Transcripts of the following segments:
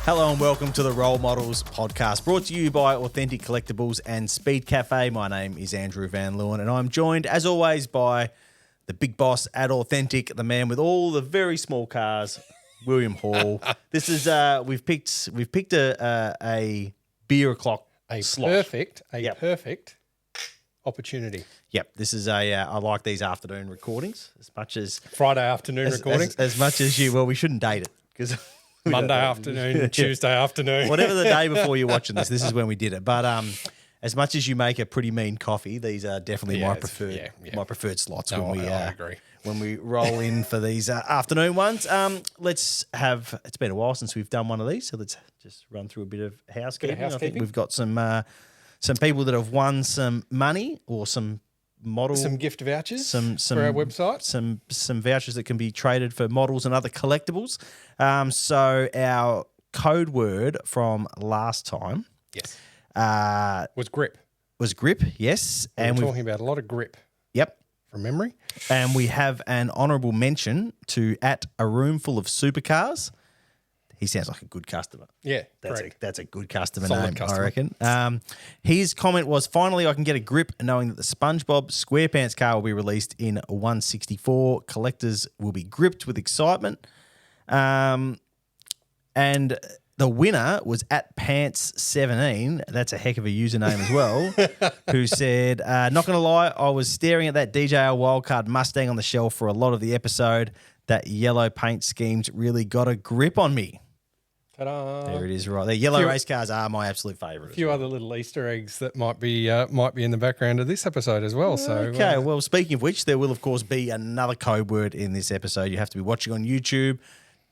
Hello and welcome to the Role Models podcast, brought to you by Authentic Collectables and Speedcafe. My name is Andrew van Leeuwen, and I'm joined, as always, by the big boss at Authentic, the man with all the very small cars, William Hall. This is we've picked a beer o'clock slot. Perfect opportunity. Yep, this is I like these afternoon recordings as much as Friday afternoon recordings. As much as you. Well, we shouldn't date it because. Monday afternoon, Tuesday afternoon. Whatever the day before you're watching this is when we did it. But as much as you make a pretty mean coffee, these are definitely my preferred slots I agree. When we roll in for these afternoon ones. It's been a while since we've done one of these, so let's just run through a bit of housekeeping. I think we've got some people that have won some money or some gift vouchers for our website. Some vouchers that can be traded for models and other collectibles. So our code word from last time, yes, was grip. Yes, And we're talking about a lot of grip. Yep, from memory. And we have an honourable mention to at a room full of supercars. He sounds like a good customer. Yeah, that's a good customer Solid name, customer. I reckon. His comment was, finally I can get a grip knowing that the SpongeBob SquarePants car will be released in 164. Collectors will be gripped with excitement. And the winner was at Pants17. That's a heck of a username as well. Who said, not going to lie, I was staring at that DJR Wildcard Mustang on the shelf for a lot of the episode. That yellow paint scheme's really got a grip on me. Ta-da. There it is, right there. Yellow race cars are my absolute favourite. A few other little Easter eggs that might be in the background of this episode as well. Okay, well, speaking of which, there will, of course, be another code word in this episode. You have to be watching on YouTube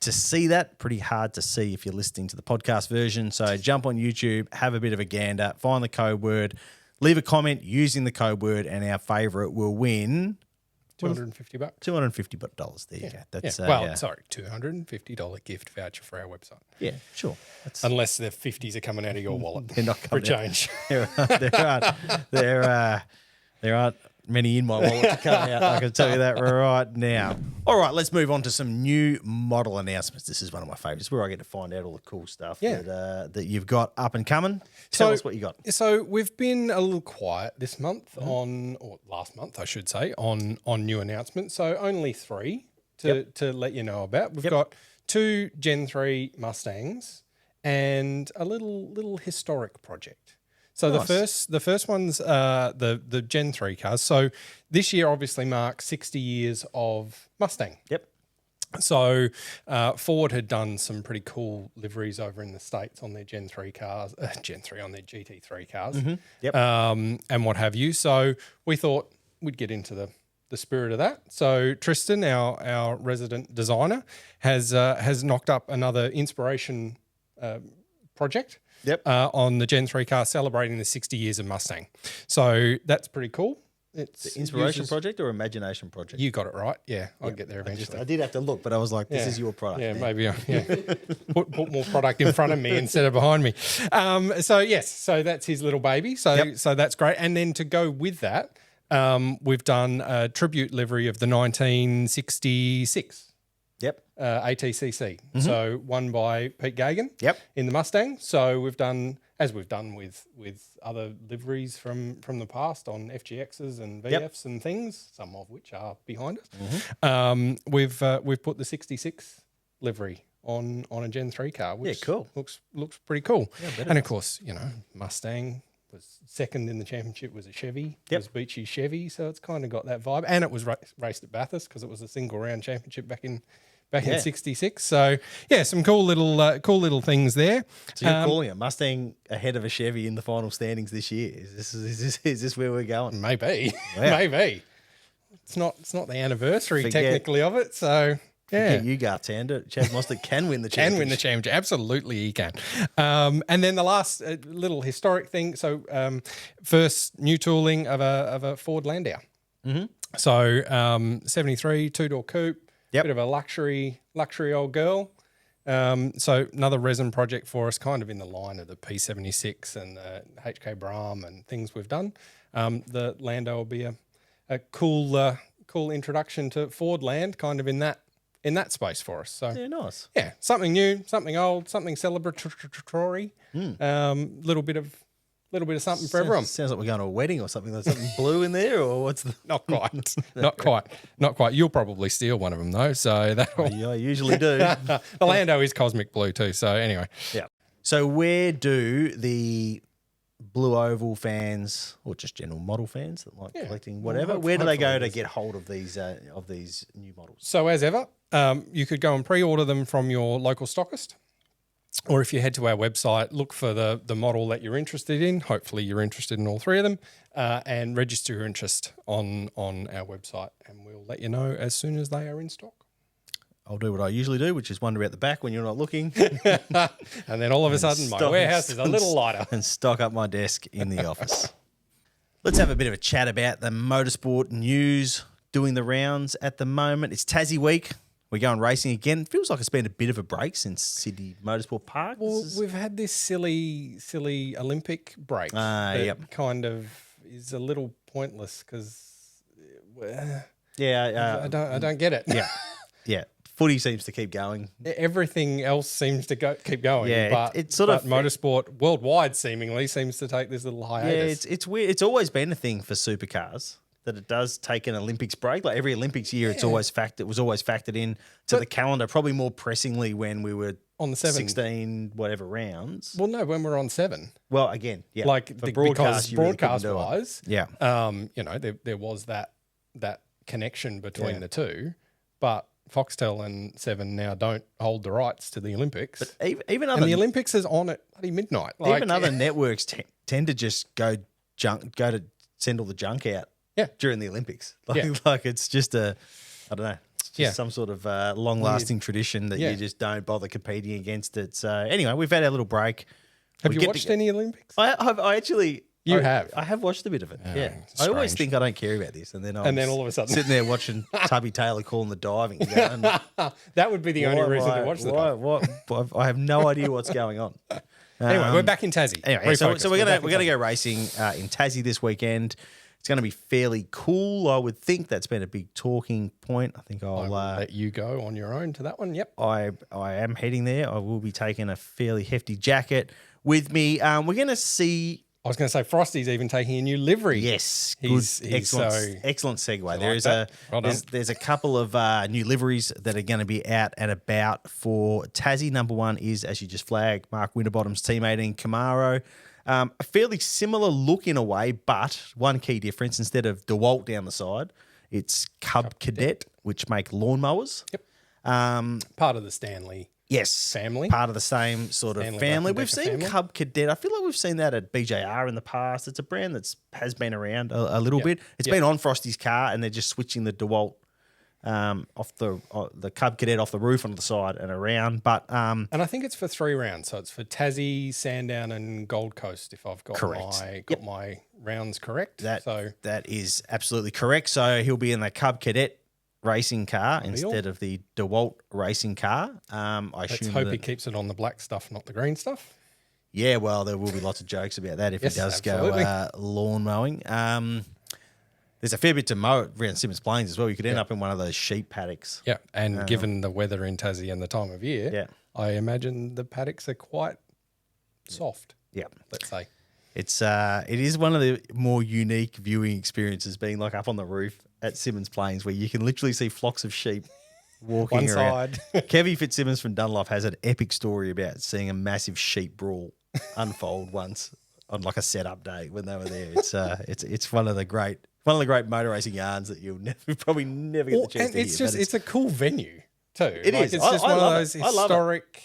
to see that. Pretty hard to see if you're listening to the podcast version. So jump on YouTube, have a bit of a gander, find the code word, leave a comment using the code word, and our favourite will win $250. $250. There you go. That's $250 gift voucher for our website. Yeah, sure. Unless the 50s are coming out of your wallet. They're not coming for a change. There aren't many in my wallet to come out. I can tell you that right now. All right, let's move on to some new model announcements. This is one of my favourites, where I get to find out all the cool stuff that you've got up and coming. Tell us what you got. So we've been a little quiet this month last month, I should say, on new announcements. So only 3 to let you know about. We've got 2 Gen 3 Mustangs and a little historic project. So nice. the first one's the Gen 3 cars. So this year obviously marks 60 years of Mustang. Yep. So Ford had done some pretty cool liveries over in the States on their Gen 3 cars, Gen 3 on their GT3 cars, and what have you. So we thought we'd get into the spirit of that. So Tristan, our resident designer, has knocked up another inspiration project. Yep. On the Gen 3 car celebrating the 60 years of Mustang. So that's pretty cool. It's the inspiration project or imagination project? You got it right. Yeah, I'll get there eventually. I did have to look, but I was like, this is your product. Yeah, maybe. Put more product in front of me instead of behind me. So that's his little baby. So that's great. And then to go with that, we've done a tribute livery of the 1966. Yep. ATCC. So won by Pete Gagan. Yep. In the Mustang. So we've done with other liveries from the past on FGXs and VFs and things, some of which are behind us. We've put the 66 livery on a Gen 3 car, which looks pretty cool. Yeah, and of course, Mustang was second in the championship was a Chevy. It was Beachy Chevy, so it's kind of got that vibe. And it was raced at Bathurst because it was a single round championship back in 66. So some cool little things there. So you're calling a Mustang ahead of a Chevy in the final standings this year? Is this where we're going? Maybe. Maybe. It's not the anniversary technically of it, so Forget you, Gartander. Chaz Mostert can win the championship. Can win the championship. Absolutely, he can. And then the last little historic thing. So first new tooling of a Ford Landau. Mm-hmm. So 73 two-door coupe. Bit of a luxury old girl. So another resin project for us, kind of in the line of the P76 and the HK Brahm and things we've done. The Landau will be a cool introduction to Ford land, kind of in that in that space for us. So Yeah, nice. yeah, something new, something old, something celebratory. Little bit of something for everyone. Sounds like we're going to a wedding or something. There's something blue in there, or what's the? Not quite, not quite. You'll probably steal one of them though. So that I usually do. the Lando is cosmic blue too. So anyway, Yeah. So where do the Blue Oval fans, or just general model fans that like collecting whatever, where do they go to get hold of these new models? So as ever, you could go and pre-order them from your local stockist, or if you head to our website, look for the model that you're interested in. Hopefully you're interested in all three of them, and register your interest on our website, and we'll let you know as soon as they are in stock. I'll do what I usually do, which is wander out the back when you're not looking. And then all of a sudden, my warehouse is a little lighter. And stock up my desk in the office. Let's have a bit of a chat about the motorsport news doing the rounds at the moment. It's Tassie week. We're going racing again. It feels like it's been a bit of a break since Sydney Motorsport Park. Well, we've had this silly Olympic break that kind of is a little pointless because I don't get it. Yeah. Footy seems to keep going. Everything else seems to keep going. Yeah, but it's sort of motorsport worldwide seemingly seems to take this little hiatus. Yeah, it's weird. It's always been a thing for supercars that it does take an Olympics break. Like every Olympics year, it was always factored in to the calendar. Probably more pressingly when we were on the 16 whatever rounds. Well, no, when we're on 7. Well, again, yeah, like because broadcast really wise, yeah, there was that connection between the two, but Foxtel and 7 now don't hold the rights to the Olympics. But even other, and the Olympics is on at bloody midnight. Even other networks tend to just go to send all the junk out during the Olympics. Like it's just I don't know. It's just some sort of long-lasting tradition that you just don't bother competing against it. So anyway, we've had our little break. Have you watched any Olympics? I actually... I have watched a bit of it. I always think I don't care about this, and then all of a sudden sitting there watching Tubby Taylor calling the diving. Going, that would be the only reason to watch the dive. I have no idea what's going on. Anyway, we're back in Tassie. Anyway, so we're gonna go racing in Tassie this weekend. It's going to be fairly cool, I would think. That's been a big talking point. I think I'll let you go on your own to that one. Yep, I am heading there. I will be taking a fairly hefty jacket with me. We're going to see. I was going to say Frosty's even taking a new livery. Yes, he's excellent segue. There's a couple of new liveries that are going to be out and about for Tassie. Number one is, as you just flagged, Mark Winterbottom's Team 18 Camaro. A fairly similar look in a way, but one key difference: instead of DeWalt down the side, it's Cub Cadet, which make lawnmowers. Yep. Part of the Stanley. Yes, family. Part of the same sort of Stanley family. We've seen family. Cub Cadet. I feel like we've seen that at BJR in the past. It's a brand has been around a little bit. It's been on Frosty's car, and they're just switching the DeWalt off the Cub Cadet off the roof onto the side and around. But and I think it's for 3 rounds. So it's for Tassie, Sandown, and Gold Coast. If I've got my rounds correct. That is absolutely correct. So he'll be in the Cub Cadet racing car instead of the DeWalt racing car. Let's hope he keeps it on the black stuff, not the green stuff. Yeah, well, there will be lots of jokes about that if he does go lawn mowing. There's a fair bit to mow around Simmons Plains as well. You could end up in one of those sheep paddocks. Yeah, and given the weather in Tassie and the time of year, I imagine the paddocks are quite soft. Yeah, let's say. It is one of the more unique viewing experiences, being like up on the roof at Simmons Plains, where you can literally see flocks of sheep walking around. Kevy Fitzsimmons from Dunlop has an epic story about seeing a massive sheep brawl unfold once on like a setup day when they were there. It's one of the great motor racing yarns that you'll probably never get the chance to hear. It's a cool venue too. It is. It's just one of those historic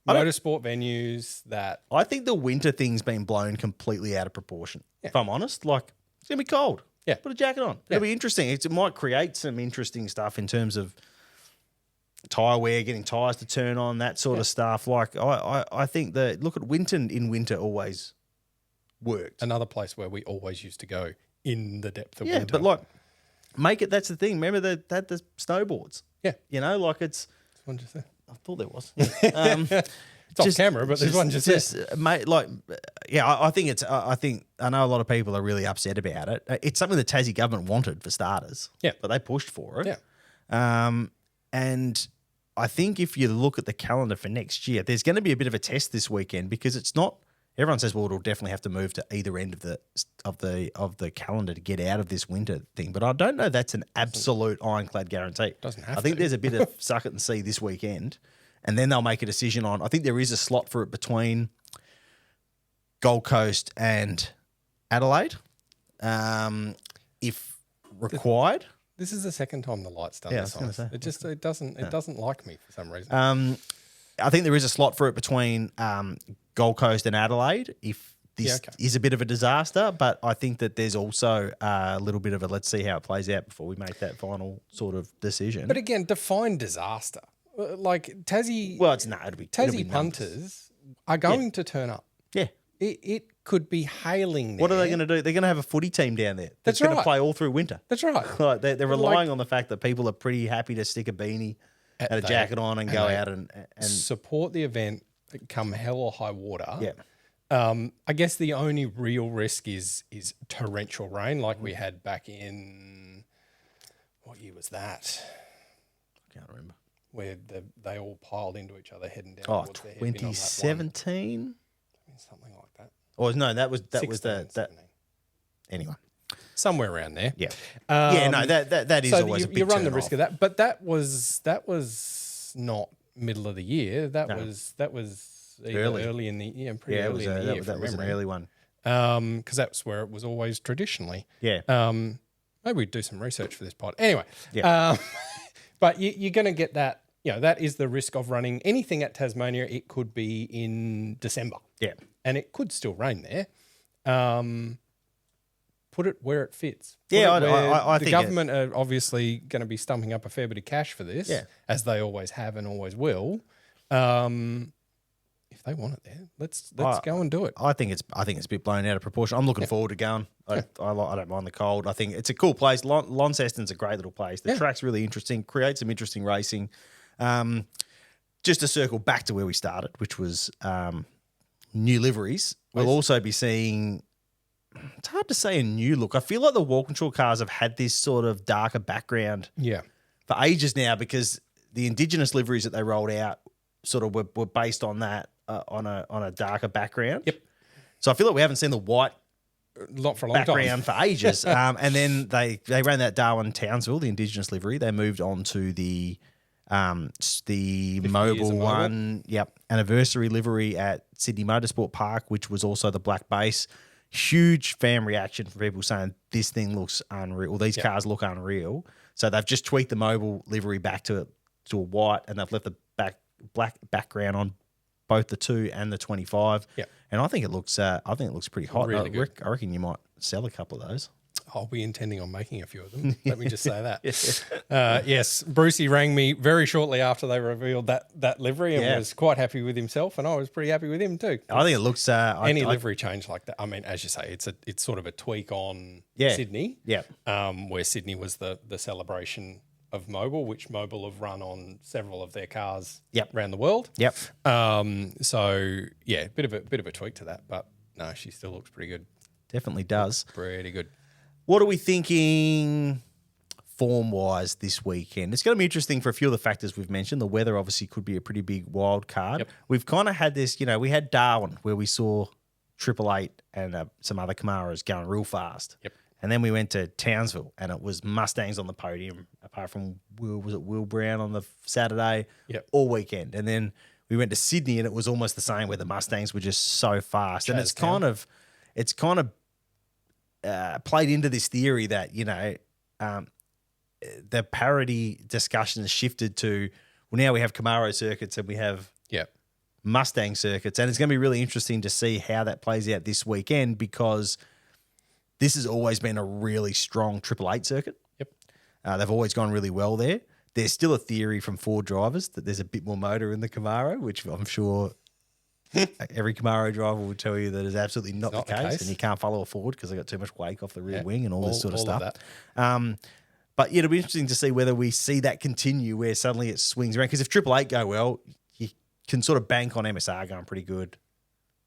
motorsport venues that I think the winter thing's been blown completely out of proportion. Yeah. If I'm honest, like it's gonna be cold. Yeah, put a jacket on. It'll be interesting. It might create some interesting stuff in terms of tyre wear, getting tyres to turn on, that sort of stuff. Like I think that look at Winton in winter always worked. Another place where we always used to go in the depth of winter. Yeah, but like make it. That's the thing. Remember they had the snowboards. Yeah, you know, like it's. What did you say? I thought there was. It's off camera, but there's one just mate. Like, I think I know a lot of people are really upset about it. It's something the Tassie government wanted for starters. Yeah, but they pushed for it. Yeah, and I think if you look at the calendar for next year, there's going to be a bit of a test this weekend because it's not. Everyone says, well, it'll definitely have to move to either end of the calendar to get out of this winter thing. But I don't know that's an absolute ironclad guarantee. Doesn't have I think to. there's a bit of suck it and see this weekend, and then they'll make a decision on. I think there is a slot for it between Gold Coast and Adelaide, if required. This is the second time the light's done Yeah, this I was on gonna us. say. It doesn't like me for some reason. I think there is a slot for it between Gold Coast and Adelaide if this is a bit of a disaster, but I think that there's also a little bit of a let's see how it plays out before we make that final sort of decision. But again, define disaster. Like Tassie, it'll be Tassie numbers. punters are going to turn up. Yeah. It could be hailing there. What are they going to do? They're going to have a footy team down there That's going to right. play all through winter. That's right. Like they're relying on the fact that people are pretty happy to stick a beanie and a jacket on and go out and support the event come hell or high water. Yeah. I guess the only real risk is torrential rain like we had back in, what year was that? I can't remember. Where they all piled into each other heading down. Oh, towards the hairpin on lap 2017? something like that. Or no, that was 16, 17. Anyway. Somewhere around there. Yeah. That is so always a big you run the turn risk off. of that, but that was not middle of the year. That was either early in the year, pretty early in the year. That was an early one. Because that's where it was always traditionally. Yeah. Maybe we'd do some research for this pod. Anyway, Yeah. but you're going to get that. That is the risk of running anything at Tasmania. It could be in December. Yeah. And it could still rain there. Put it where it fits. I the think government are obviously going to be stumping up a fair bit of cash for this, as they always have and always will. If they want it there, let's go and do it. I think it's a bit blown out of proportion. I'm looking forward to going. I don't mind the cold. I think it's a cool place. Launceston's a great little place. The track's really interesting. Creates some interesting racing. Just to circle back to where we started, which was new liveries. We'll also be seeing. It's hard to say a new look. I feel like the Walkinshaw cars have had this sort of darker background for ages now because the Indigenous liveries that they rolled out sort of were based on that on a darker background. Yep. So I feel like we haven't seen the white Lot for a long background time. for ages. And then they ran that Darwin Townsville, the Indigenous livery. They moved on to the mobile one, anniversary livery at Sydney Motorsport Park, which was also the black base. Huge fan reaction from people saying this thing looks unreal. These cars look unreal. So they've just tweaked the mobile livery back to a white, and they've left the black background on both the 2 and the 25. Yeah, and I think it looks pretty hot. Really good. I reckon you might sell a couple of those. I'll be intending on making a few of them. Let me just say that. Yes, Brucey rang me very shortly after they revealed that livery and was quite happy with himself, and I was pretty happy with him too. I think it looks any livery change like that. I mean, as you say, it's sort of a tweak on Sydney. Yeah. Where Sydney was the celebration of mobile, which mobile have run on several of their cars around the world. Yep. So yeah, bit of a tweak to that, but no, she still looks pretty good. Definitely does. Pretty good. What are we thinking form-wise this weekend? It's going to be interesting for a few of the factors we've mentioned. The weather obviously could be a pretty big wild card. Yep. We've kind of had this, we had Darwin where we saw 888 and some other Camaros going real fast. Yep. And then we went to Townsville and it was Mustangs on the podium, apart from Will Brown on the Saturday all weekend. And then we went to Sydney and it was almost the same where the Mustangs were just so fast. And it's kind of played into this theory that, the parity discussion has shifted to, well, now we have Camaro circuits and we have Mustang circuits. And it's going to be really interesting to see how that plays out this weekend because this has always been a really strong 888 circuit. Yep. They've always gone really well there. There's still a theory from Ford drivers that there's a bit more motor in the Camaro, which I'm sure every Camaro driver will tell you that is absolutely not the case. And you can't follow a Ford because they got too much wake off the rear wing and all this sort of stuff. But it'll be interesting to see whether we see that continue where suddenly it swings around. Because if 888 go well, you can sort of bank on MSR going pretty good,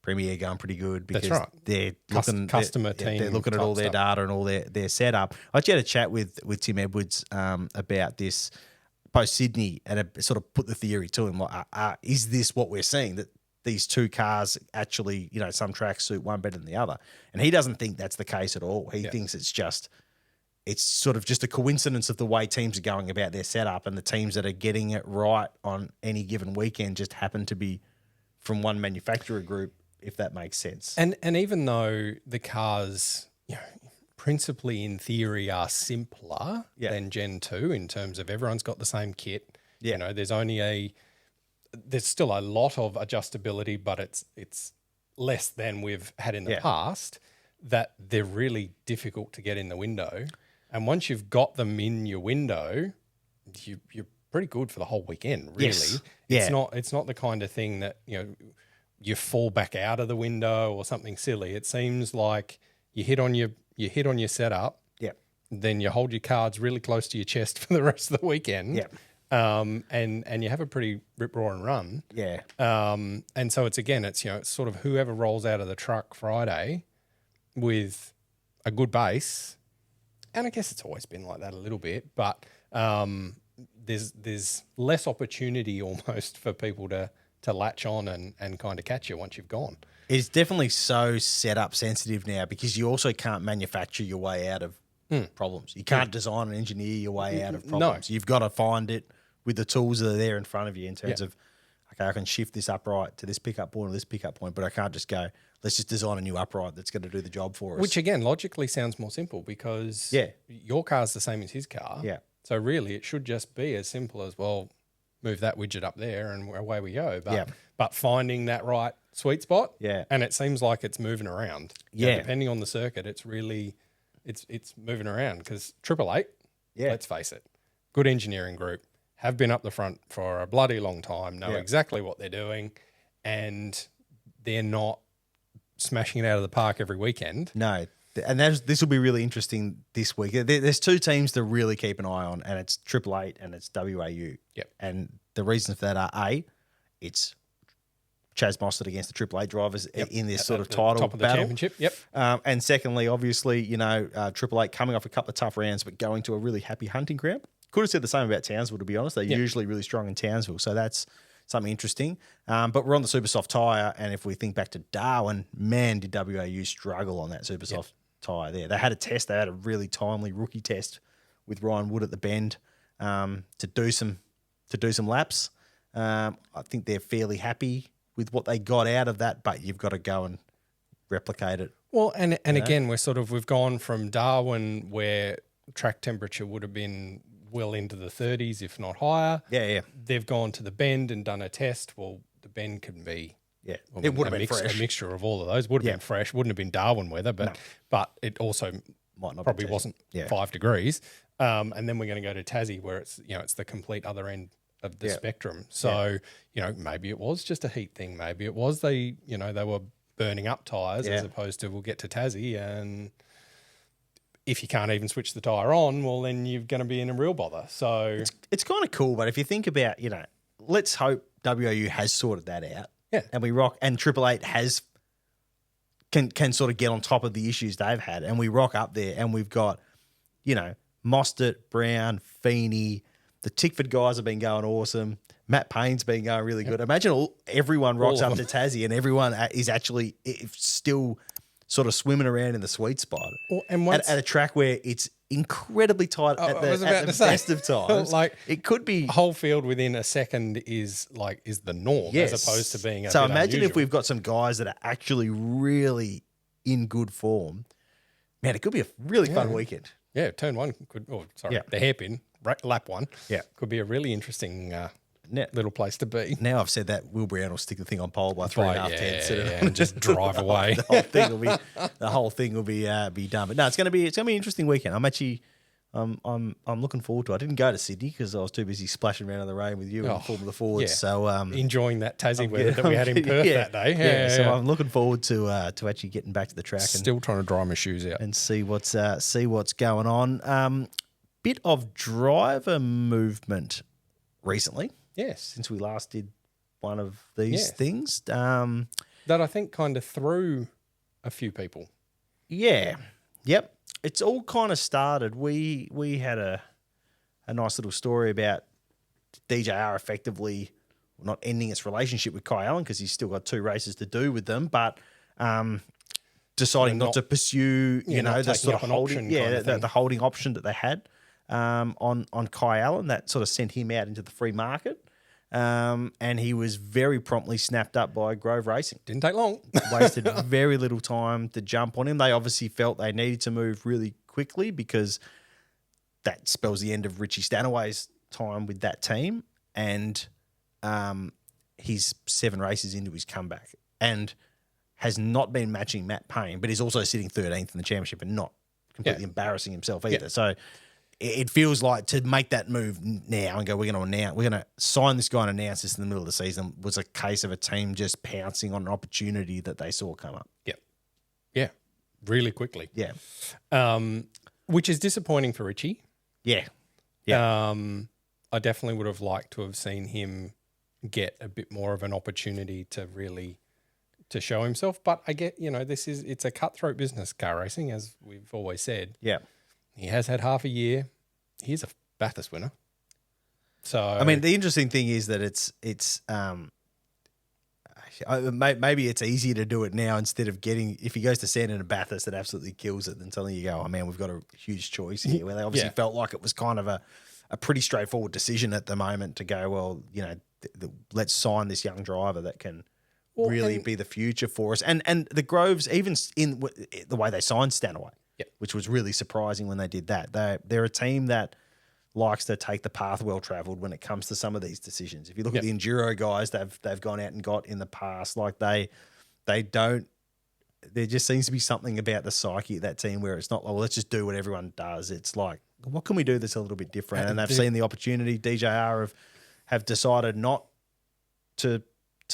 Premier going pretty good because they're looking customer team. They're looking at all their data and all their setup. I actually had a chat with Tim Edwards about this post Sydney and it sort of put the theory to him, like, is this what we're seeing, that these two cars actually, some tracks suit one better than the other? And he doesn't think that's the case at all. He thinks it's sort of just a coincidence of the way teams are going about their setup, and the teams that are getting it right on any given weekend just happen to be from one manufacturer group, if that makes sense. And even though the cars, principally in theory are simpler than Gen 2 in terms of everyone's got the same kit. Yeah. There's still a lot of adjustability, but it's less than we've had in the past, that they're really difficult to get in the window. And once you've got them in your window, you're pretty good for the whole weekend, really. Yes. Yeah. It's not the kind of thing that, you fall back out of the window or something silly. It seems like you hit on your setup, then you hold your cards really close to your chest for the rest of the weekend, and you have a pretty rip-roaring run. Yeah. And so it's sort of whoever rolls out of the truck Friday with a good base, and I guess it's always been like that a little bit, but there's less opportunity almost for people to latch on and kind of catch you once you've gone. It's definitely so setup sensitive now, because you also can't manufacture your way out of problems. You can't design and engineer your way out of problems. No. You've got to find it with the tools that are there in front of you in terms of, okay, I can shift this upright to this pickup point or this pickup point, but I can't just go, let's just design a new upright that's going to do the job for us. Which, again, logically sounds more simple, because your car's the same as his car. Yeah. So really it should just be as simple as, well, move that widget up there and away we go. But finding that right sweet spot, and it seems like it's moving around. Depending on the circuit, it's really it's moving around, because 888, let's face it, good engineering group, have been up the front for a bloody long time, know exactly what they're doing, and they're not smashing it out of the park every weekend. No. And this will be really interesting this week. There's two teams to really keep an eye on, and it's 888 and it's WAU. Yep. And the reasons for that are, it's Chaz Mostert against the 888 drivers in this sort of title top of the battle. Championship. Yep. And secondly, obviously, 888 coming off a couple of tough rounds, but going to a really happy hunting ground. Could have said the same about Townsville, to be honest. They're usually really strong in Townsville, so that's something interesting. But we're on the super soft tyre, and if we think back to Darwin, man, did WAU struggle on that super soft tyre there. They had a test. They had a really timely rookie test with Ryan Wood at the bend to do some laps. I think they're fairly happy with what they got out of that, but you've got to go and replicate it. Well, and again, we've gone from Darwin, where track temperature would have been well into the 30s, if not higher. Yeah. They've gone to the bend and done a test. Well, the bend can be it would have been fresh. A mixture of all of those. Would have been fresh. Wouldn't have been Darwin weather, but it also probably wasn't 5 degrees. And then we're going to go to Tassie, where it's the complete other end of the spectrum. So maybe it was just a heat thing. Maybe it was they were burning up tyres as opposed to, we'll get to Tassie, and if you can't even switch the tyre on, well, then you're going to be in a real bother. So it's kind of cool, but if you think about, let's hope WAU has sorted that out. Yeah. And we rock, and 888 can sort of get on top of the issues they've had, and we rock up there, and we've got, Mostert, Brown, Feeney, the Tickford guys have been going awesome. Matt Payne's been going really good. Imagine everyone rocks up to Tassie, and everyone is actually still sort of swimming around in the sweet spot. Well, and at a track where it's incredibly tight at the best of times. It could be whole field within a second is the norm, as opposed to being so bit imagine unusual. If we've got some guys that are actually really in good form. Man, it could be a really fun weekend. Yeah, turn one the hairpin, lap one. Yeah. Could be a really interesting little place to be. Now I've said that, Will Brown will stick the thing on pole by 3.5 tenths and just drive away. The whole thing will be done. But no, it's gonna be an interesting weekend. I'm actually I'm looking forward to it. I didn't go to Sydney because I was too busy splashing around in the rain with you and Formula Fords. Yeah. So enjoying that Tassie weather that we had in Perth that day. So I'm looking forward to actually getting back to the track. Still trying to dry my shoes out and see what's going on. Bit of driver movement recently. Yes, since we last did one of these things, that I think kind of threw a few people. Yeah, yep. It's all kind of started. We had a nice little story about DJR effectively not ending its relationship with Kai Allen because he's still got 2 races to do with them, but deciding not to pursue, the sort of holding, the holding option that they had on Kai Allen. That sort of sent him out into the free market. And he was very promptly snapped up by Grove Racing. Didn't take long. Wasted very little time to jump on him. They obviously felt they needed to move really quickly because that spells the end of Richie Stanaway's time with that team. And he's 7 races into his comeback and has not been matching Matt Payne, but he's also sitting 13th in the championship and not completely embarrassing himself either. Yeah. So it feels like to make that move now and go, we're going to sign this guy and announce this in the middle of the season was a case of a team just pouncing on an opportunity that they saw come up. Yep. Yeah. Really quickly. Yeah. Which is disappointing for Richie. Yeah. Yeah. I definitely would have liked to have seen him get a bit more of an opportunity to really to show himself. But I get, it's a cutthroat business, car racing, as we've always said. Yeah. He has had half a year. He's a Bathurst winner. So I mean, the interesting thing is that maybe it's easier to do it now instead of if he goes to Sandon and Bathurst, it absolutely kills it. Then suddenly you go, oh man, we've got a huge choice here. Where they obviously felt like it was kind of a pretty straightforward decision at the moment to go, well, let's sign this young driver that can really be the future for us. And the Groves, even in the way they signed Stanaway, which was really surprising when they did that. They're a team that likes to take the path well travelled when it comes to some of these decisions. If you look at the enduro guys, they've gone out and got in the past, like they don't. There just seems to be something about the psyche of that team where it's not like, well, let's just do what everyone does. It's like, what can we do that's a little bit different? And they've seen the opportunity. DJR have decided not to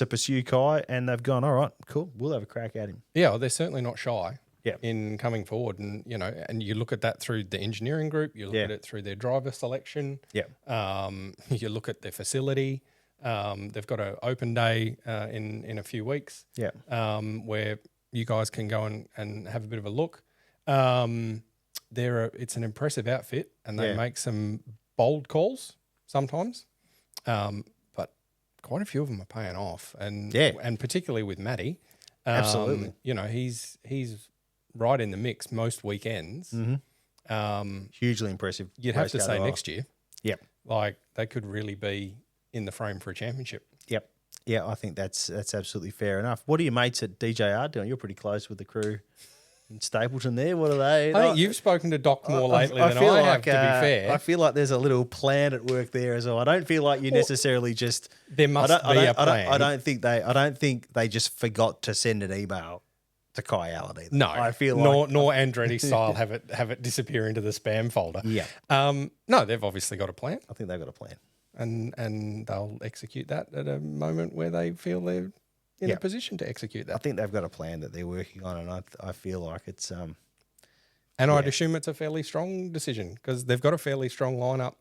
pursue Kai, and they've gone, all right, cool, we'll have a crack at him. Yeah, well, they're certainly not shy. In coming forward, and and you look at that through the engineering group, you look at it through their driver selection, you look at their facility. They've got an open day in a few weeks, where you guys can go and have a bit of a look. It's an impressive outfit, and they make some bold calls sometimes, but quite a few of them are paying off, and particularly with Matty, absolutely, he's right in the mix most weekends. Hugely impressive. You'd have to say next year. Yep. Like they could really be in the frame for a championship. Yep. Yeah, I think that's absolutely fair enough. What are your mates at DJR doing? You're pretty close with the crew in Stapleton there. What are they? I think you've spoken to Doc more lately than I have, to be fair. I feel like there's a little plan at work there as well. I don't feel like you necessarily just... There must be a plan. I don't think they just forgot to send an email to Kai Allen either. No, I feel nor Andretti style have it disappear into the spam folder. Yeah. No, they've obviously got a plan. I think they've got a plan. And they'll execute that at a moment where they feel they're in a position to execute that. I think they've got a plan that they're working on, and I feel like it's and I'd assume it's a fairly strong decision because they've got a fairly strong lineup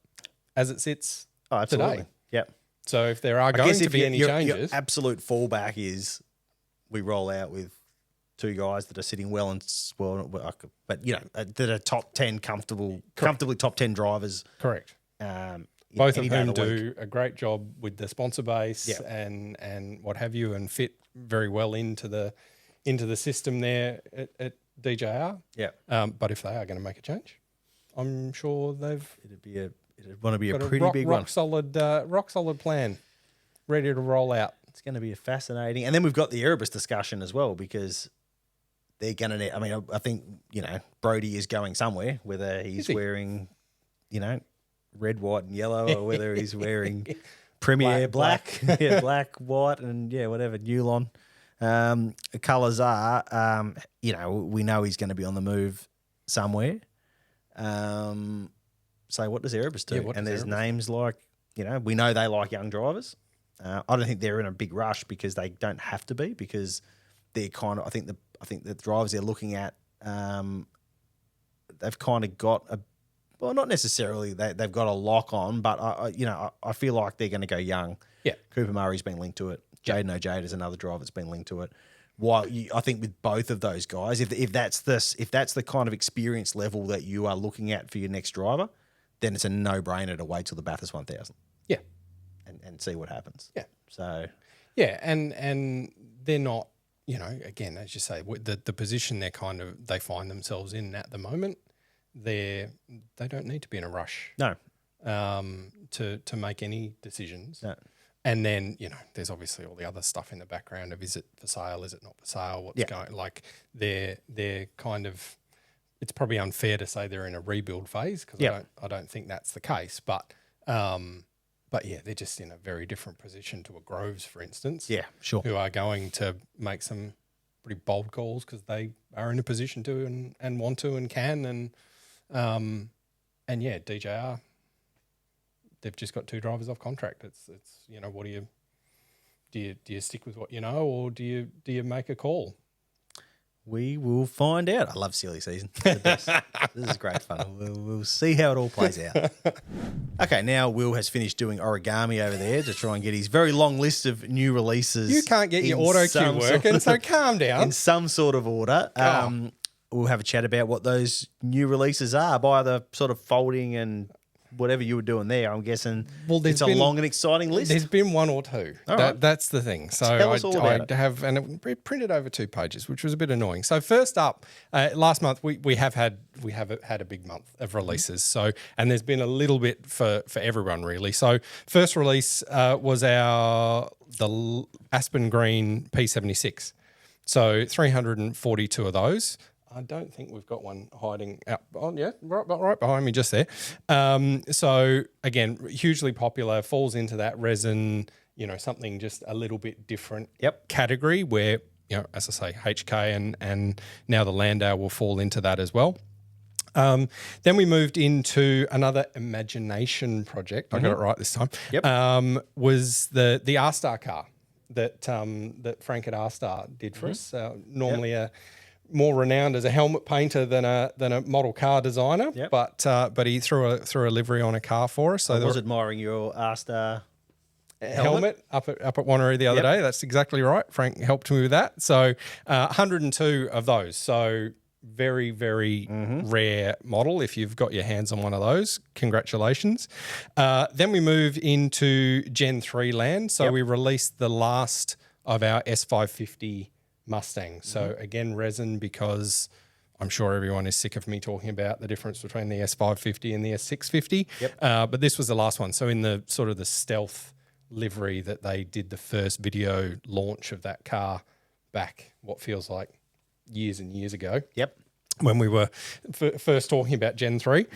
as it sits today. Yep. So if there are going to be any changes, your absolute fallback is we roll out with 2 guys that are sitting well and but that are top 10 comfortably top 10 drivers. Correct. Both of whom do a great job with the sponsor base and what have you, and fit very well into the system there at DJR. Yeah. But if they are going to make a change, I'm sure it'd want to be a pretty big rock solid plan ready to roll out. It's going to be a fascinating. And then we've got the Erebus discussion as well, because they're going to, I mean, I think, Brody is going somewhere, whether he's wearing, red, white, and yellow, or whether he's wearing Premier black, black, white, and whatever Newlon colours are. We know he's going to be on the move somewhere. So what does Erebus do? And there's names like, we know they like young drivers. I don't think they're in a big rush because they don't have to be, because they're kind of, I think the drivers they're looking at, they've kind of got well, not necessarily they've got a lock on, but I feel like they're going to go young. Yeah. Cooper Murray's been linked to it. Jaden O'Jade is another driver that's been linked to it. While I think with both of those guys, if that's the kind of experience level that you are looking at for your next driver, then it's a no-brainer to wait till the Bathurst 1000. Yeah. and see what happens. Yeah. So yeah, and they're not, again, as you say, the position they find themselves in at the moment, they don't need to be in a rush. No. To make any decisions. No. And then, there's obviously all the other stuff in the background of, is it for sale? Is it not for sale? What's going, like they're kind of, it's probably unfair to say they're in a rebuild phase, because I don't think that's the case, but yeah, they're just in a very different position to a Groves, for instance. Yeah, sure. Who are going to make some pretty bold calls because they are in a position to and want to and can. And yeah, DJR, they've just got 2 drivers off contract. It's what do you stick with what you know, or do you make a call? We will find out. I love silly season. The best. This is great fun. We'll see how it all plays out. Okay, now Will has finished doing origami over there to try and get his very long list of new releases. You can't get your auto cue working, so calm down. In some sort of order. We'll have a chat about what those new releases are by the sort of folding and whatever you were doing there. I'm guessing it's a long and exciting list. There's been 1 or 2. That's the thing. So Tell us all about it. Have, and it printed over 2 pages, which was a bit annoying. So first up, last month we have had a big month of releases. So, and there's been a little bit for everyone really. So first release was the Aspen Green P76. So 342 of those. I don't think we've got one hiding out. Oh, yeah, right behind me just there. So, again, hugely popular, falls into that resin, something just a little bit different category where, as I say, HK and now the Landau will fall into that as well. Then we moved into another imagination project. I got it right this time. Yep. Was the R-Star car that Frank at R-Star did for us. Normally more renowned as a helmet painter than a model car designer, but he threw a livery on a car for us. So I was admiring your R-Star helmet up at Wanneroo the other day. That's exactly right. Frank helped me with that. So 102 of those. So very, very rare model. If you've got your hands on one of those, congratulations. Then we move into Gen 3 land. So we released the last of our S550 Mustang. So again, resin, because I'm sure everyone is sick of me talking about the difference between the S550 and the S650. But this was the last one. So in the sort of the stealth livery that they did the first video launch of that car back, what feels like years and years ago. When we were first talking about Gen 3.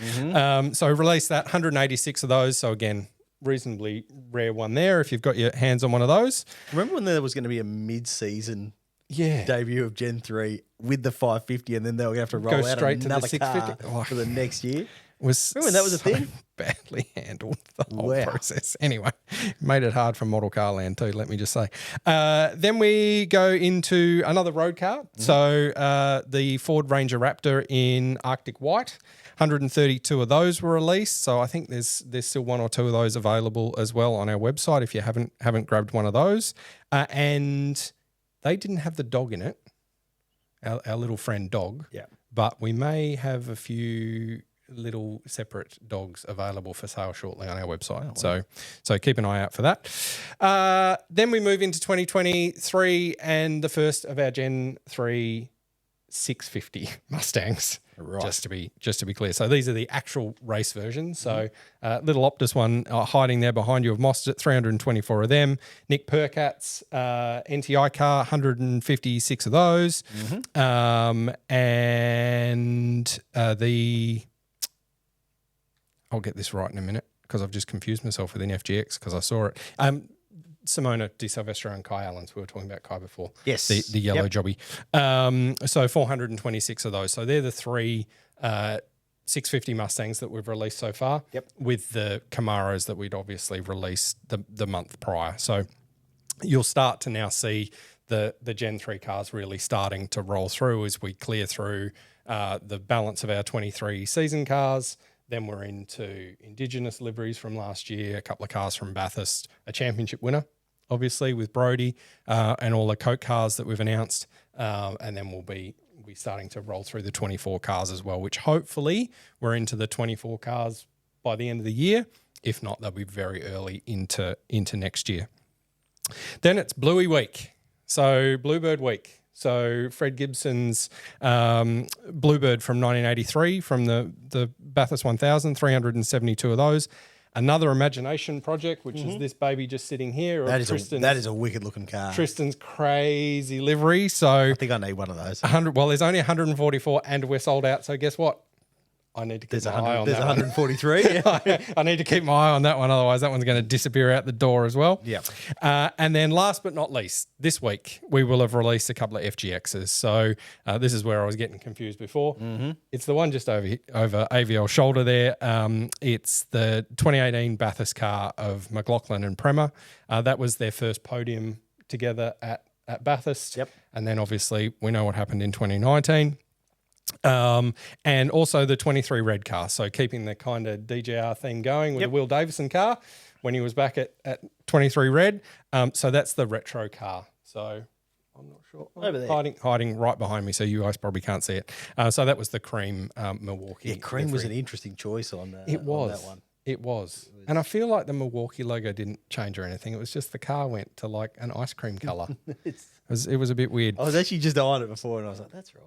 So released that, 186 of those. So again, reasonably rare one there if you've got your hands on one of those. Remember when there was going to be a mid-season debut of Gen 3 with the 550 and then they were going to have to roll out straight another to the 650 car for the next year? Remember when that was a thing? Badly handled, the whole process. Anyway, made it hard for model car land too, let me just say. Then we go into another road car. So the Ford Ranger Raptor in Arctic White. 132 of those were released. So I think there's still 1 or 2 of those available as well on our website if you haven't grabbed one of those. And they didn't have the dog in it, our little friend dog. But we may have a few little separate dogs available for sale shortly on our website. So keep an eye out for that. Then we move into 2023 and the first of our Gen 3 650 Mustangs. Just to be clear. So these are the actual race versions. So little Optus one hiding there behind you of Mostert, 324 of them. Nick Percat's NTI car, 156 of those. And I'll get this right in a minute because I've just confused myself with an FGX because I saw it. Simona Di Silvestro and Kai Allens. We were talking about Kai before. Yes. The yellow jobby. So 426 of those. So they're the 3 650 Mustangs that we've released so far with the Camaros that we'd obviously released the month prior. So you'll start to now see the Gen 3 cars really starting to roll through as we clear through the balance of our 23 season cars. Then we're into Indigenous liveries from last year, a couple of cars from Bathurst, a championship winner, obviously, with Brody, and all the Coke cars that we've announced. And then we'll be starting to roll through the 24 cars as well, which hopefully we're into the 24 cars by the end of the year. If not, they'll be very early into next year. Then it's Bluey Week. So Bluebird Week. So Fred Gibson's Bluebird from 1983 from the Bathurst 1000, 372 of those. Another imagination project, which is this baby just sitting here. That is a wicked looking car. Tristan's crazy livery. So I think I need one of those. 100. Well, there's only 144 and we're sold out. So guess what? I need to keep my eye on that. There's 143. I need to keep my eye on that one. Otherwise, that one's going to disappear out the door as well. Yeah. And then last but not least, this week, we will have released a couple of FGXs. So this is where I was getting confused before. Mm-hmm. It's the one just over AVL's shoulder there. It's the 2018 Bathurst car of McLaughlin and Prema. That was their first podium together at Bathurst. Yep. And then obviously we know what happened in 2019. And also the 23 red car. So keeping the kind of DJR theme going with the Will Davison car when he was back at 23 red. So that's the retro car. So I'm not sure. Over there. Hiding right behind me. So you guys probably can't see it. So that was the cream Milwaukee. Yeah, cream was an interesting choice on that. It was. On that one. It was. And I feel like the Milwaukee logo didn't change or anything. It was just the car went to like an ice cream colour. It was a bit weird. I was actually just eyeing it before and I was like, that's right.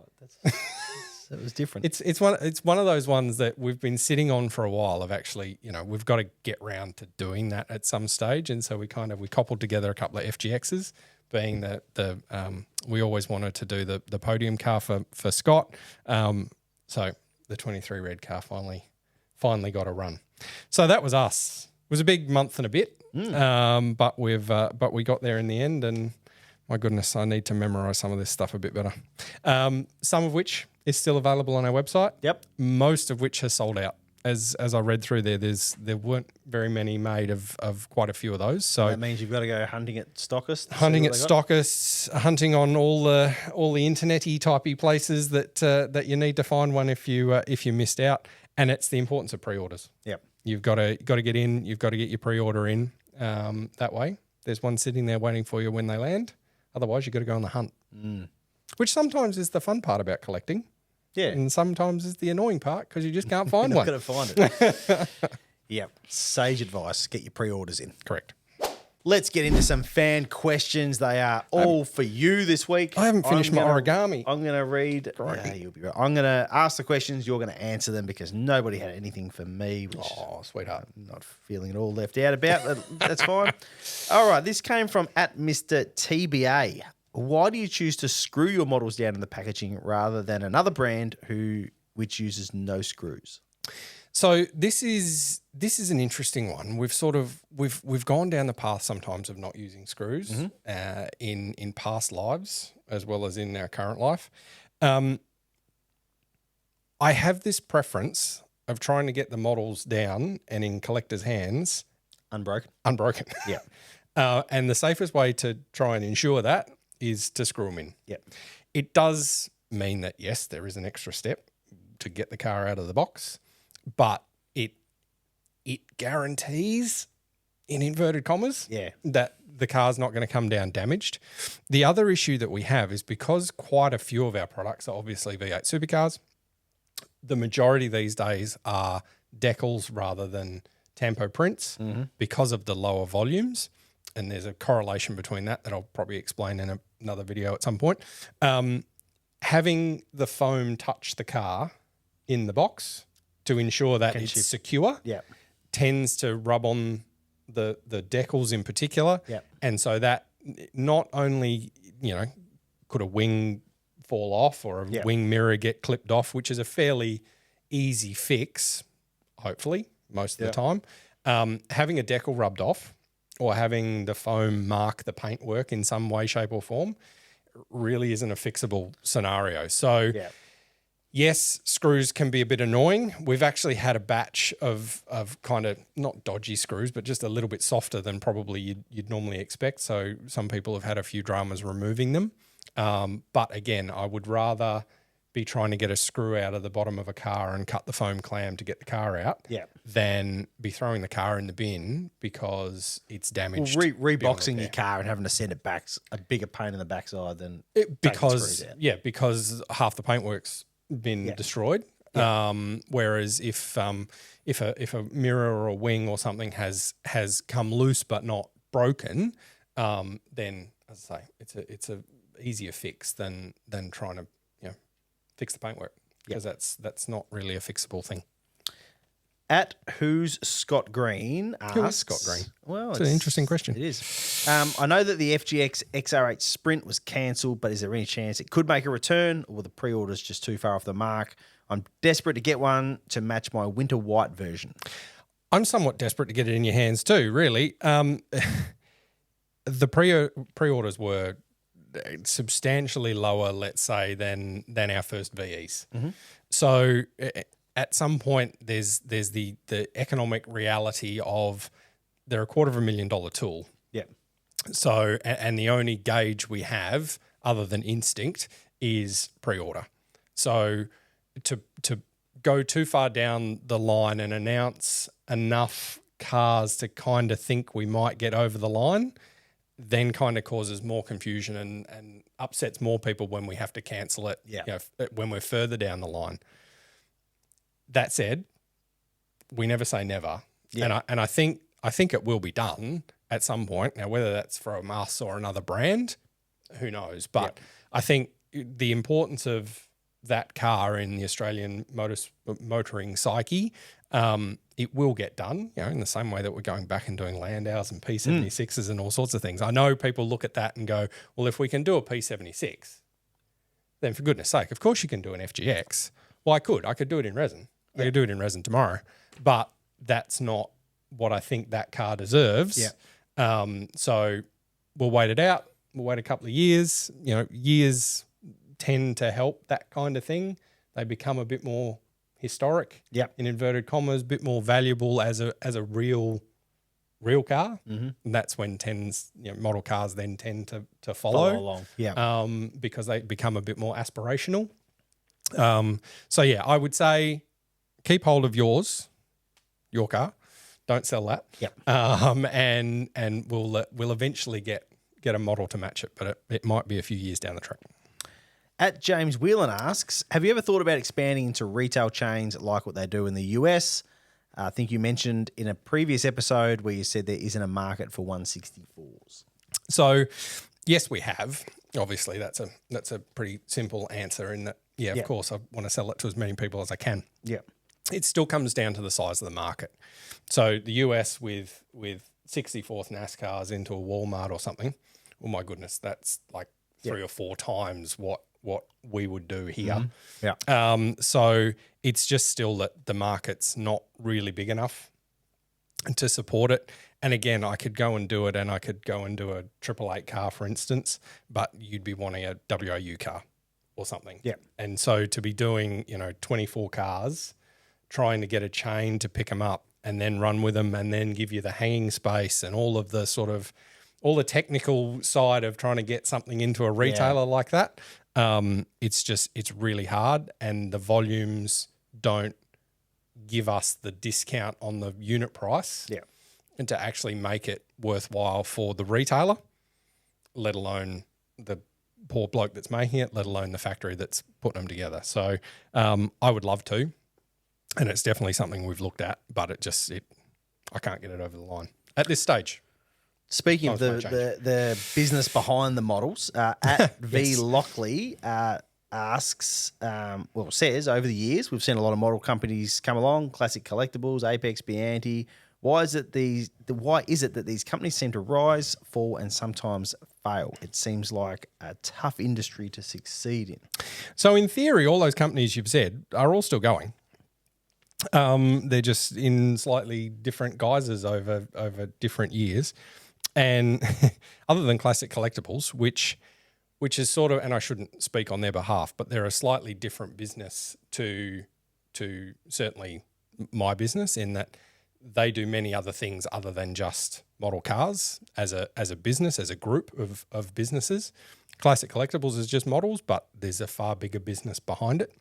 It was different. It's one of those ones that we've been sitting on for a while of actually, we've got to get round to doing that at some stage. And so we coupled together a couple of FGXs, being that we always wanted to do the podium car for Scott. So the 23 red car finally got a run. So that was us. It was a big month and a bit, but we got there in the end. And my goodness, I need to memorize some of this stuff a bit better. Some of which is still available on our website. Yep. Most of which has sold out. As I read through there weren't very many made of quite a few of those. So that means you've got to go hunting at stockists. Hunting on all the internety typey places that you need to find one if you missed out. And it's the importance of pre-orders. Yep. You've got to get in. You've got to get your pre-order in. That way, there's one sitting there waiting for you when they land. Otherwise, you've got to go on the hunt, which sometimes is the fun part about collecting. Yeah. And sometimes is the annoying part because you just can't find You're one. not going to find it. Yep. Sage advice. Get your pre-orders in. Correct. Let's get into some fan questions. They are all for you this week. I haven't finished my origami. I'm going to read. Yeah, you'll be right. I'm going to ask the questions. You're going to answer them because nobody had anything for me. Which sweetheart. I'm not feeling at all left out about. That's fine. All right. This came from @Mr. TBA. Why do you choose to screw your models down in the packaging rather than another brand which uses no screws? So this is an interesting one. We've gone down the path sometimes of not using screws in past lives as well as in our current life. I have this preference of trying to get the models down and in collectors' hands unbroken. Yeah. And the safest way to try and ensure that is to screw them in. Yep. It does mean that, yes, there is an extra step to get the car out of the box, but it guarantees, in inverted commas, that the car's not going to come down damaged. The other issue that we have is because quite a few of our products are obviously V8 supercars, the majority these days are decals rather than tampo prints because of the lower volumes. And there's a correlation between that I'll probably explain in another video at some point. Having the foam touch the car in the box to ensure that it's secure tends to rub on the decals in particular. Yep. And so that not only, could a wing fall off or a wing mirror get clipped off, which is a fairly easy fix, hopefully, most of the time. Having a decal rubbed off or having the foam mark the paintwork in some way, shape or form really isn't a fixable scenario. So yes, screws can be a bit annoying. We've actually had a batch of kind of not dodgy screws, but just a little bit softer than probably you'd normally expect. So some people have had a few dramas removing them. But again, I would rather be trying to get a screw out of the bottom of a car and cut the foam clam to get the car out than be throwing the car in the bin because it's damaged. Well, reboxing your car and having to send it back's a bigger pain in the backside than because half the paintwork's been destroyed. Whereas if if a mirror or a wing or something has come loose but not broken, then as I say, it's a easier fix than trying to fix the paintwork, because that's not really a fixable thing. At Who's Scott Green asks... Who is Scott Green? Well, it's an interesting question. It is. I know that the FGX XR8 Sprint was cancelled, but is there any chance it could make a return, or were the pre-orders just too far off the mark? I'm desperate to get one to match my winter white version. I'm somewhat desperate to get it in your hands too, really. The pre-orders were substantially lower, let's say, than our first VEs. Mm-hmm. So at some point, there's the economic reality of they're $250,000 tool. Yeah. So and the only gauge we have other than instinct is pre-order. So to go too far down the line and announce enough cars to kind of think we might get over the line, then kind of causes more confusion and upsets more people when we have to cancel it. Yeah. When we're further down the line. That said, we never say never. Yeah. And I think it will be done at some point. Now, whether that's from us or another brand, who knows? But I think the importance of that car in the Australian motoring psyche, it will get done, in the same way that we're going back and doing Landaus and P76s and all sorts of things. I know people look at that and go, well, if we can do a P76, then for goodness sake, of course you can do an FGX. Well, I could do it in resin. I could do it in resin tomorrow, but that's not what I think that car deserves. Yeah. So we'll wait it out. We'll wait a couple of years. Years tend to help that kind of thing. They become a bit more historic, in inverted commas, a bit more valuable as a real car. Mm-hmm. And that's when model cars then tend to follow along. Because they become a bit more aspirational. So I would say keep hold of your car. Don't sell that. Yep. And we'll eventually get a model to match it, but it might be a few years down the track. At James Whelan asks, have you ever thought about expanding into retail chains like what they do in the US? I think you mentioned in a previous episode where you said there isn't a market for 164s. So, yes, we have. Obviously, that's a pretty simple answer in that, of course, I want to sell it to as many people as I can. Yeah. It still comes down to the size of the market. So the US with 64th NASCARs into a Walmart or something, oh my goodness, that's like 3 or 4 times what we would do here. Mm-hmm. Yeah. So it's just still that the market's not really big enough to support it. And again, I could go and do it, and I could go and do a 888 car, for instance, but you'd be wanting a WOU car or something. Yeah. And so to be doing, 24 cars, trying to get a chain to pick them up and then run with them and then give you the hanging space and all of the all the technical side of trying to get something into a retailer like that, it's really hard, and the volumes don't give us the discount on the unit price and to actually make it worthwhile for the retailer, let alone the poor bloke that's making it, let alone the factory that's putting them together. So I would love to, and it's definitely something we've looked at, but I can't get it over the line at this stage. Speaking of the business behind the models, at V Lockley asks, says, over the years, we've seen a lot of model companies come along, Classic Collectables, Apex, Bianti. Why is it that these companies seem to rise, fall, and sometimes fail? It seems like a tough industry to succeed in. So in theory, all those companies you've said are all still going. They're just in slightly different guises over different years. And other than Classic Collectables, which is sort of, and I shouldn't speak on their behalf, but they're a slightly different business to certainly my business, in that they do many other things other than just model cars as a business, as a group of businesses. Classic Collectables is just models, but there's a far bigger business behind it.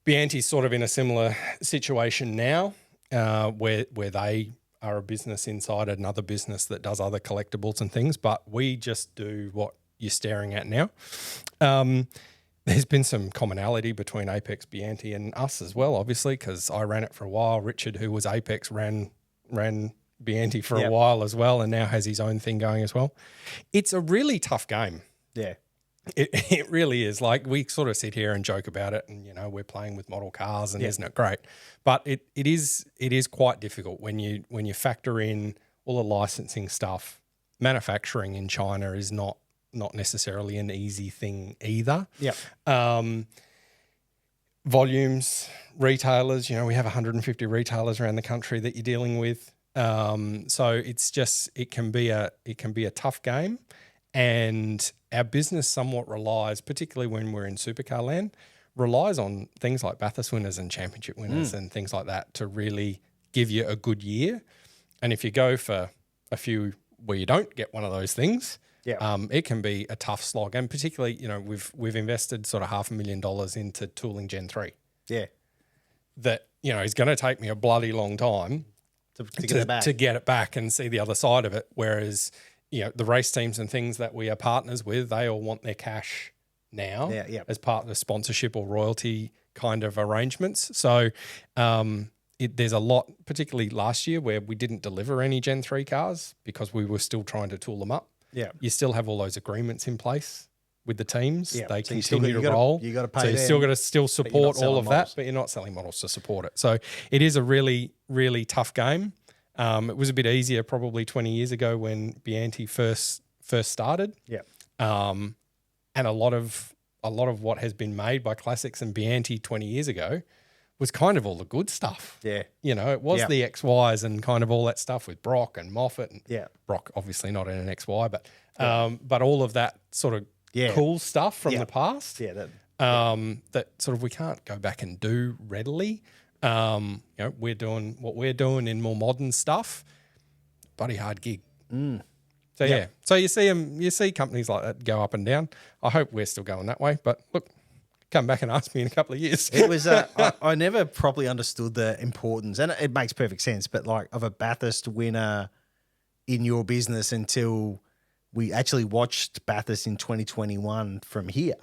Bianti's sort of in a similar situation now, where they are a business inside another business that does other collectibles and things, but we just do what you're staring at now. there's been some commonality between Apex, Bianti and us as well, obviously, because I ran it for a while. Richard, who was Apex, ran Bianti for a while as well, and now has his own thing going as well. It's a really tough game. Yeah. It really is. Like, we sort of sit here and joke about it, and we're playing with model cars, and isn't it great? But it is quite difficult when you factor in all the licensing stuff. Manufacturing in China is not necessarily an easy thing either. Volumes, retailers. We have 150 retailers around the country that you're dealing with. So it can be a tough game. And our business somewhat relies, particularly when we're in supercar land, relies on things like Bathurst winners and championship winners and things like that to really give you a good year. And if you go for a few where you don't get one of those things, it can be a tough slog. And particularly, we've invested sort of $500,000 into tooling Gen 3. Yeah. That, is going to take me a bloody long time to get it back and see the other side of it. Whereas, the race teams and things that we are partners with, they all want their cash now as part of the sponsorship or royalty kind of arrangements. So there's a lot, particularly last year, where we didn't deliver any Gen 3 cars because we were still trying to tool them up. Yeah. You still have all those agreements in place with the teams. Yeah. They continue to roll. You got to pay. So you still got to support all of that, but you're not selling models to support it. So it is a really, really tough game. It was a bit easier probably 20 years ago when Bianti first started. Yeah. And a lot of what has been made by Classics and Bianti 20 years ago was kind of all the good stuff. Yeah. It was the XYs and kind of all that stuff with Brock and Moffat. And Brock obviously not in an XY, but all of that sort of cool stuff from the past. Yeah. That sort of we can't go back and do readily. We're doing what we're doing in more modern stuff. Bloody hard gig. So so you see companies like that go up and down. I hope we're still going that way. But look, come back and ask me in a couple of years. It was I never properly understood the importance, and it makes perfect sense. But like of a Bathurst winner in your business until we actually watched Bathurst in 2021 from here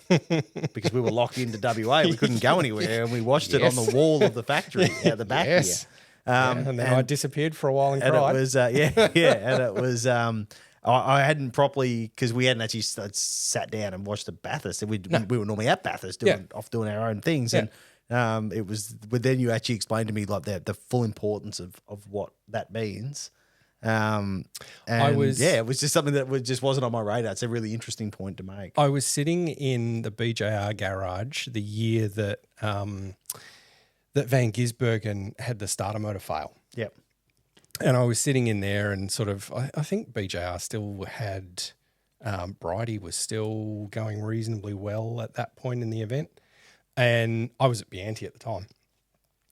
because we were locked into WA. We couldn't go anywhere, and we watched it on the wall of the factory out the back here. And then I disappeared for a while and cried. It was, and it was, I hadn't properly, because we hadn't actually sat down and watched the Bathurst. We were normally at Bathurst doing our own things. And it was, but then you actually explained to me like the full importance of what that means. It was just something that just wasn't on my radar. It's a really interesting point to make. I was sitting in the BJR garage the year that that Van Gisbergen had the starter motor fail. Yep. And I was sitting in there and sort of, I think BJR still had, Bridie was still going reasonably well at that point in the event. And I was at Bianti at the time.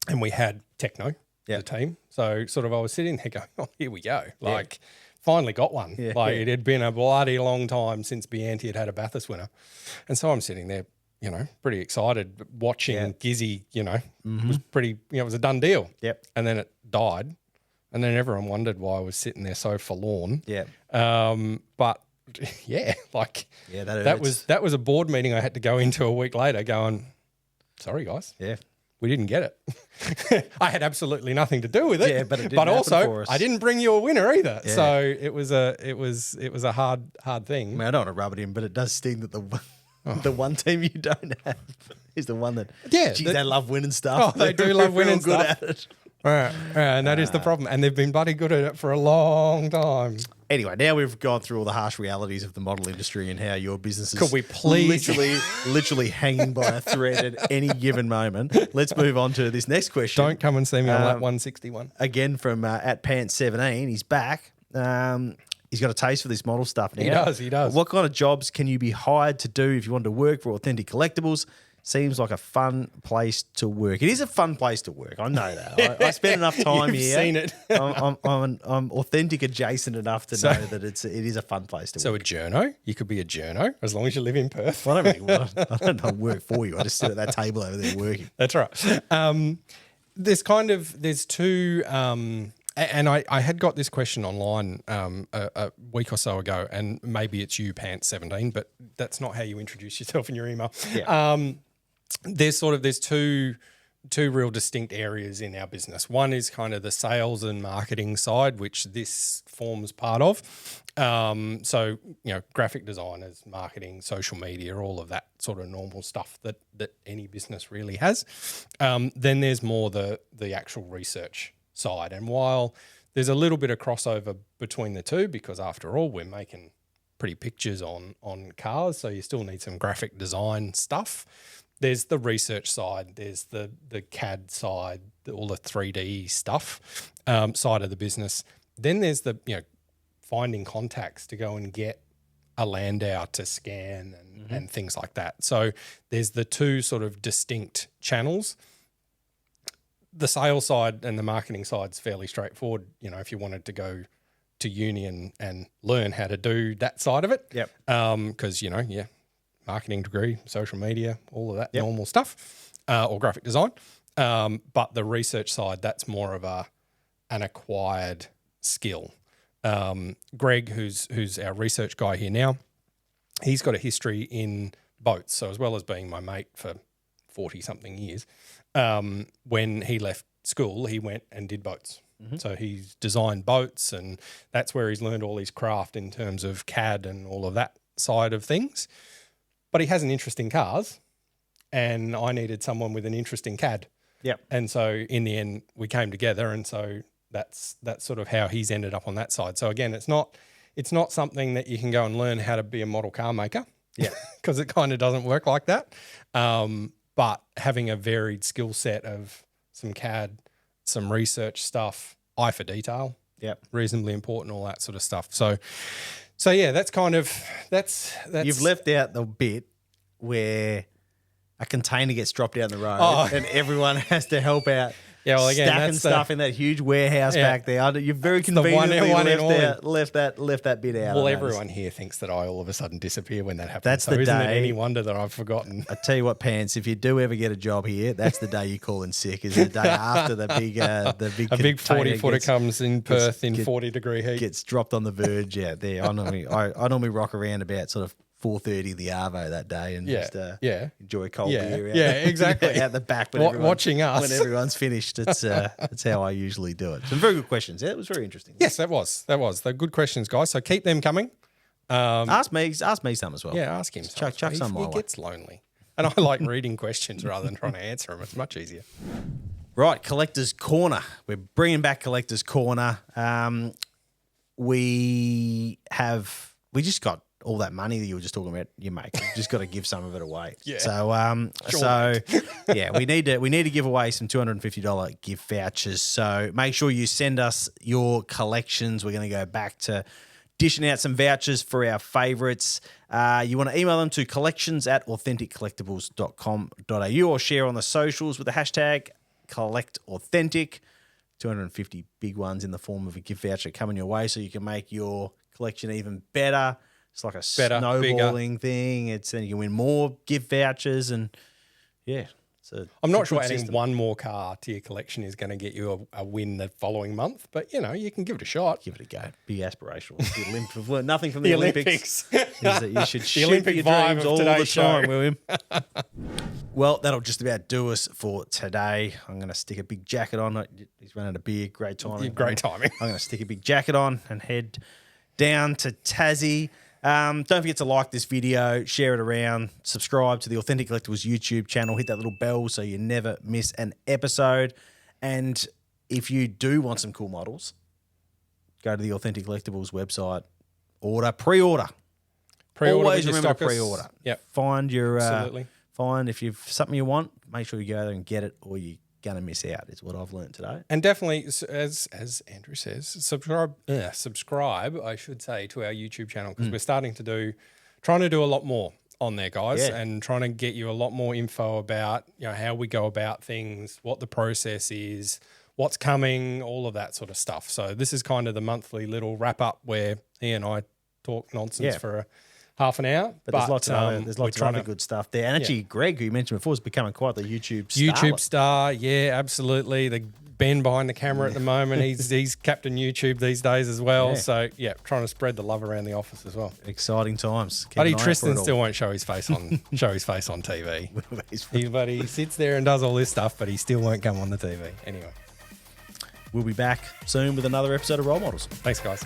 And we had Techno. The team. So sort of I was sitting there going, oh, here we go. Like finally got one. It had been a bloody long time since Bianti had a Bathurst winner. And so I'm sitting there, pretty excited watching Gizzy, was pretty, it was a done deal. Yep. And then it died. And then everyone wondered why I was sitting there so forlorn. Yeah. But that was a board meeting I had to go into a week later going, sorry guys. Yeah. We didn't get it. I had absolutely nothing to do with it. Yeah, but it didn't also for us. I didn't bring you a winner either. Yeah. So it was a hard thing. I mean, I don't want to rub it in, but it does sting that the one team you don't have is the one that they love winning stuff. Oh, they do love winning good stuff. At it. And that is the problem. And they've been bloody good at it for a long time. Anyway, now we've gone through all the harsh realities of the model industry and how your business is Could we please? literally hanging by a thread at any given moment. Let's move on to this next question. Don't come and see me on lap 161. Again from at Pants17. He's back. He's got a taste for this model stuff now. He does. What kind of jobs can you be hired to do if you want to work for Authentic Collectables? Seems like a fun place to work. It is a fun place to work. I know that. I spend enough time You've here. Seen it. I'm authentic adjacent enough to know that it is a fun place to work. So a journo? You could be a journo as long as you live in Perth. Well, I don't work for you. I just sit at that table over there working. That's right. There's two And I had got this question online a week or so ago, and maybe it's you, Pants 17, but that's not how you introduce yourself in your email. Yeah. There's two real distinct areas in our business. One is kind of the sales and marketing side, which this forms part of. So, graphic designers, marketing, social media, all of that sort of normal stuff that any business really has. Then there's more the actual research side. And while there's a little bit of crossover between the two, because after all, we're making pretty pictures on cars, so you still need some graphic design stuff. There's the research side, there's the CAD side, all the 3D stuff side of the business. Then there's the finding contacts to go and get a Landau to scan and things like that. So there's the two sort of distinct channels. The sales side and the marketing side is fairly straightforward. If you wanted to go to uni and learn how to do that side of it. Yep. Because, marketing degree, social media, all of that normal stuff, or graphic design. But the research side, that's more of an acquired skill. Greg, who's our research guy here now, he's got a history in boats. So as well as being my mate for 40-something years, when he left school, he went and did boats. Mm-hmm. So he's designed boats, and that's where he's learned all his craft in terms of CAD and all of that side of things. But he has an interest in cars, and I needed someone with an interest in CAD. Yep. And so in the end, we came together, and so that's sort of how he's ended up on that side. So again, it's not something that you can go and learn how to be a model car maker. Yeah. Because it kind of doesn't work like that. But having a varied skill set of some CAD, some research stuff, eye for detail, reasonably important, all that sort of stuff. So yeah, that's You've left out the bit where a container gets dropped down the road and everyone has to help out. Yeah, well, again, stacking stuff in that huge warehouse back there. You've very conveniently left that bit out. Well, everyone here thinks that I all of a sudden disappear when that happens. That's the isn't day. It any wonder that I've forgotten? I tell you what, Pants, if you do ever get a job here, that's the day you call in sick. Is the day after the big 40-footer comes in Perth in 40-degree heat, gets dropped on the verge out there. I normally rock around about sort of 4:30 the Arvo that day and just enjoy a cold beer out, exactly. out the back watching us when everyone's finished. That's how I usually do it. Some very good questions. Yeah, it was very interesting. Yes, that was. They're good questions, guys. So keep them coming. Ask me some as well. Yeah, ask him. Chuck some my way. He gets lonely, and I like reading questions rather than trying to answer them. It's much easier. Right, Collector's Corner. We're bringing back Collector's Corner. We just got all that money that you were just talking about, you make. You've just got to give some of it away. Yeah. So, we need to give away some $250 gift vouchers. So make sure you send us your collections. We're going to go back to dishing out some vouchers for our favourites. You want to email them to collections@authenticcollectables.com.au or share on the socials with the hashtag #CollectAuthentic. 250 big ones in the form of a gift voucher coming your way so you can make your collection even better. It's like a snowballing thing. Then you can win more gift vouchers I'm not sure adding one more car to your collection is going to get you a win the following month, but you can give it a shot. Give it a go. Be aspirational. We've learned nothing from the Olympics. Is that you should shoot Olympic your dreams all the time, show. William. Well, that'll just about do us for today. I'm going to stick a big jacket on. He's running a beer. Great timing. Great timing. I'm going to stick a big jacket on and head down to Tassie. Don't forget to like this video, share it around, subscribe to the Authentic Collectables YouTube channel, hit that little bell so you never miss an episode. And if you do want some cool models, go to the Authentic Collectables website, pre-order. Always remember to pre-order. Yep. Find your Absolutely. Find if you've something you want, make sure you go there and get it, or you're going to miss out, is what I've learned today. And definitely, as Andrew says, subscribe, I should say, to our YouTube channel, because we're trying to do a lot more on there, guys, and trying to get you a lot more info about how we go about things, what the process is, what's coming, all of that sort of stuff. So this is kind of the monthly little wrap up where he and I talk nonsense for half an hour. But there's lots of other good stuff there. And actually, Greg, who you mentioned before, is becoming quite the YouTube star. YouTube star, yeah, absolutely. The Ben behind the camera at the moment, he's Captain YouTube these days as well. Yeah. So yeah, trying to spread the love around the office as well. Exciting times. Buddy Tristan still won't show his face on TV. But he sits there and does all this stuff, but he still won't come on the TV. Anyway, we'll be back soon with another episode of Role Models. Thanks, guys.